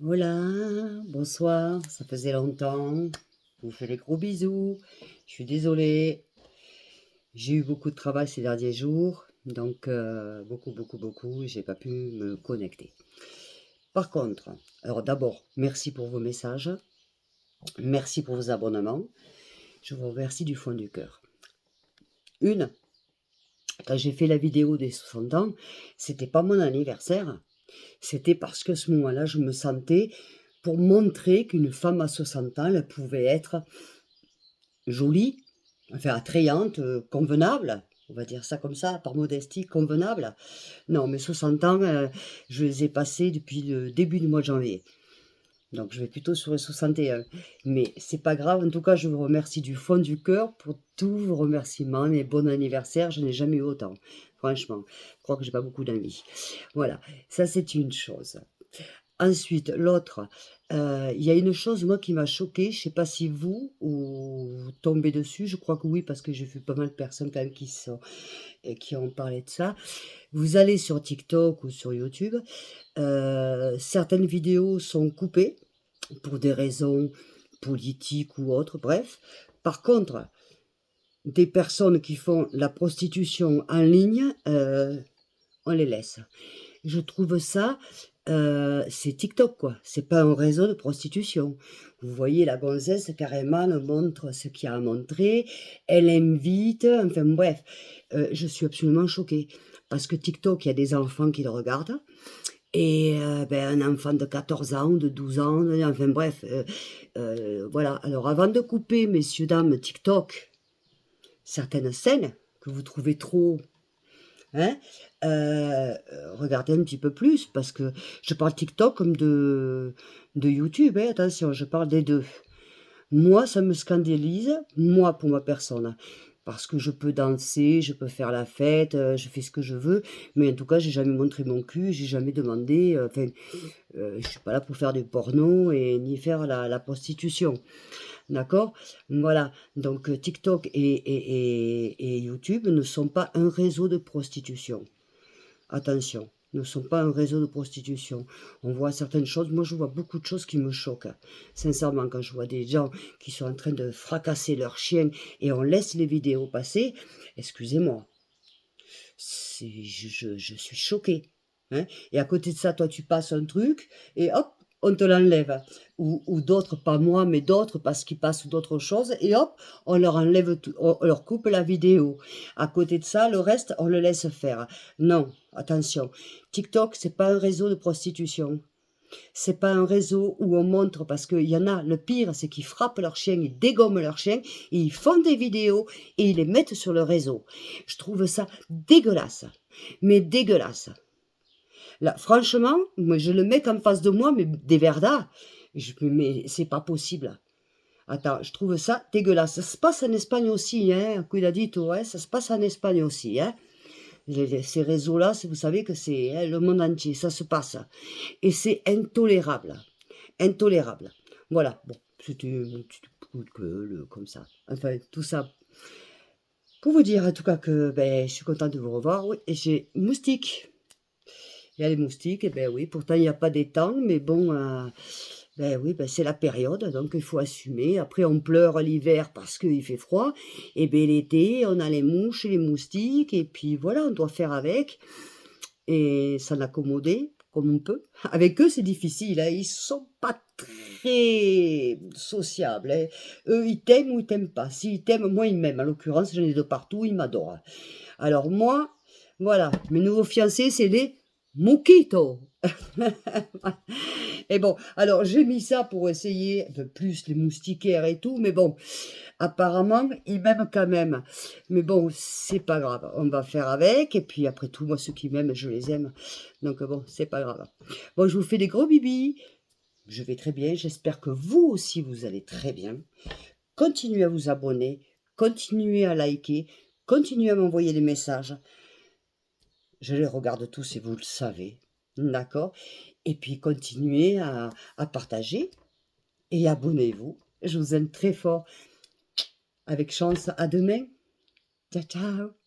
Voilà, bonsoir, ça faisait longtemps. Je vous fais des gros bisous. Je suis désolée, j'ai eu beaucoup de travail ces derniers jours, donc beaucoup, et j'ai pas pu me connecter. Par contre, alors d'abord, merci pour vos messages, merci pour vos abonnements. Je vous remercie du fond du cœur. Quand j'ai fait la vidéo des 60 ans, c'était pas mon anniversaire, c'était parce que ce moment-là, je me sentais pour montrer qu'une femme à 60 ans, elle pouvait être jolie, enfin attrayante, convenable, on va dire ça comme ça, par modestie, convenable. Non, mes 60 ans, je les ai passés depuis le début du mois de janvier. Donc je vais plutôt sur les 61. Mais c'est pas grave, en tout cas, je vous remercie du fond du cœur pour tous vos remerciements, mes bons anniversaires, je n'ai jamais eu autant. Franchement, je crois que j'ai pas beaucoup d'envie. Voilà, ça c'est une chose. Ensuite, l'autre, il y a une chose, moi, qui m'a choquée, je sais pas si vous tombez dessus, je crois que oui, parce que j'ai vu pas mal de personnes quand même qui ont parlé de ça. Vous allez sur TikTok ou sur YouTube, certaines vidéos sont coupées pour des raisons politiques ou autres, bref. Par contre, des personnes qui font la prostitution en ligne, on les laisse. Je trouve ça, c'est TikTok, quoi. C'est pas un réseau de prostitution. Vous voyez, la gonzesse, carrément, elle montre ce qu'il y a à montrer, elle invite, enfin bref. Je suis absolument choquée parce que TikTok, il y a des enfants qui le regardent et un enfant de 14 ans, de 12 ans, enfin bref, voilà. Alors avant de couper, messieurs, dames, TikTok, certaines scènes que vous trouvez trop, hein, regardez un petit peu plus parce que je parle TikTok comme de YouTube, hein, attention, je parle des 2. Moi, ça me scandalise, moi, pour ma personne, parce que je peux danser, je peux faire la fête, je fais ce que je veux, mais en tout cas, j'ai jamais montré mon cul, j'ai jamais demandé, enfin, je suis pas là pour faire du porno et ni faire la prostitution. D'accord? Voilà, donc TikTok et YouTube ne sont pas un réseau de prostitution. Attention, ne sont pas un réseau de prostitution. On voit certaines choses, moi je vois beaucoup de choses qui me choquent. Sincèrement, quand je vois des gens qui sont en train de fracasser leur chien et on laisse les vidéos passer, excusez-moi, je suis choquée. Hein. Et à côté de ça, toi tu passes un truc et hop, on te l'enlève. Ou d'autres, pas moi, mais d'autres, parce qu'ils passent d'autres choses, et hop, on leur enlève tout, on leur coupe la vidéo. À côté de ça, le reste, on le laisse faire. Non, attention. TikTok, c'est pas un réseau de prostitution. C'est pas un réseau où on montre, parce qu'il y en a, le pire, c'est qu'ils frappent leur chien, ils dégomment leur chien, et ils font des vidéos, et ils les mettent sur le réseau. Je trouve ça dégueulasse. Mais dégueulasse. Là, franchement, moi, je le mets qu'en face de moi, mais des Verda. Mais c'est pas possible. Attends, je trouve ça dégueulasse. Ça se passe en Espagne aussi, hein. Cuida dito, hein. Ça se passe en Espagne aussi, hein. Ces réseaux-là, vous savez que c'est hein, le monde entier, ça se passe. Et c'est intolérable. Intolérable. Voilà. Bon, c'était un petit coup de gueule, comme ça. Enfin, tout ça. Pour vous dire, en tout cas, que je suis contente de vous revoir. Oui, et j'ai moustique. Il y a les moustiques, et ben oui, pourtant il n'y a pas d'étang, mais bon, ben oui, ben c'est la période, donc il faut assumer. Après, on pleure l'hiver parce qu'il fait froid, et ben l'été, on a les mouches, les moustiques, et puis voilà, on doit faire avec, et s'en accommoder comme on peut. Avec eux, c'est difficile, hein, ils sont pas très sociables, hein. Eux, ils t'aiment ou ils t'aiment pas. S'ils t'aiment, moi, ils m'aiment. En l'occurrence, j'en ai de partout, ils m'adorent. Alors moi, voilà, mes nouveaux fiancés, c'est les Mouquitos. Et bon, alors j'ai mis ça pour essayer un peu plus les moustiquaires et tout, mais bon, apparemment, ils m'aiment quand même. Mais bon, c'est pas grave, on va faire avec, et puis après tout, moi, ceux qui m'aiment, je les aime. Donc bon, c'est pas grave. Bon, je vous fais des gros bibis. Je vais très bien, j'espère que vous aussi, vous allez très bien. Continuez à vous abonner, continuez à liker, continuez à m'envoyer des messages. Je les regarde tous et vous le savez, d'accord? Et puis continuez à partager et abonnez-vous. Je vous aime très fort. Avec chance, à demain. Ciao, ciao.